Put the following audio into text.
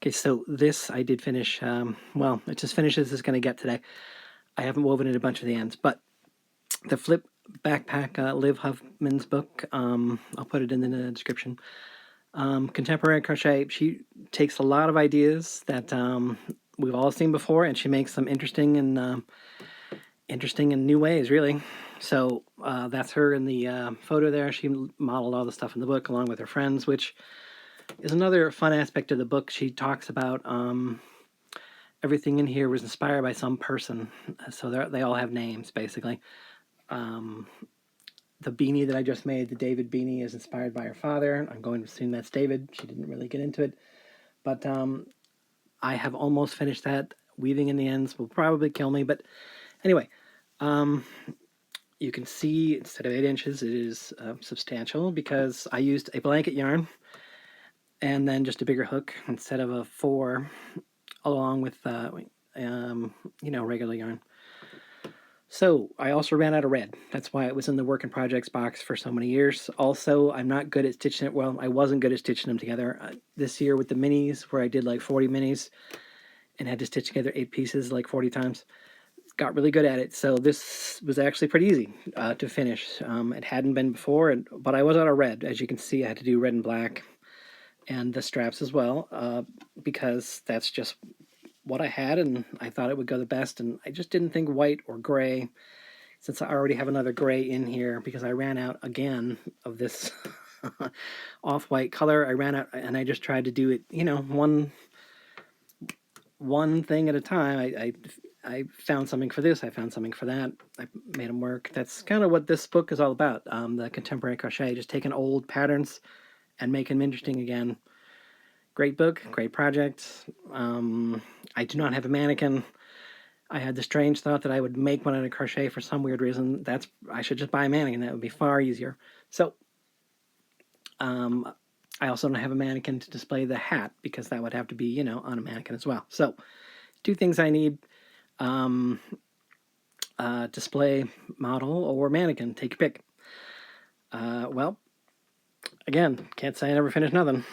Okay, so this I did finish, well, it's as finished as it's going to get today. I haven't woven it a bunch of the ends, but the flip backpack, Liv Huffman's book, I'll put it in the description. Contemporary Crochet, she takes a lot of ideas that we've all seen before, and she makes them interesting in new ways, really. So that's her in the photo there. She modeled all the stuff in the book along with her friends, which is another fun aspect of the book. She talks about everything in here was inspired by some person, so they all have names, basically. The beanie that I just made, the David beanie, is inspired by her father. I'm going to assume that's David. She didn't really get into it. But I have almost finished that. Weaving in the ends will probably kill me. But anyway, you can see instead of 8 inches, it is substantial because I used a blanket yarn and then just a bigger hook instead of a 4 along with, regular yarn. So I also ran out of red. That's why it was in the work in projects box for so many years. Also, I'm not good at stitching it. Well, I wasn't good at stitching them together. This year with the minis, where I did like 40 minis and had to stitch together 8 pieces like 40 times, got really good at it. So this was actually pretty easy to finish. It hadn't been before, but I was out of red. As you can see, I had to do red and black and the straps as well because that's just what I had, and I thought it would go the best, and I just didn't think white or gray, since I already have another gray in here because I ran out again of this off-white color. I ran out, and I just tried to do it, one thing at a time. I found something for this, I found something for that, I made them work. That's kind of what this book is all about, the Contemporary Crochet, just taking old patterns and making them interesting again. Great book, great project. I do not have a mannequin. I had the strange thought that I would make one out of crochet for some weird reason. I should just buy a mannequin. That would be far easier. So, I also don't have a mannequin to display the hat because that would have to be, on a mannequin as well. So, 2 things I need: display model or mannequin. Take your pick. Well, again, can't say I never finished nothing.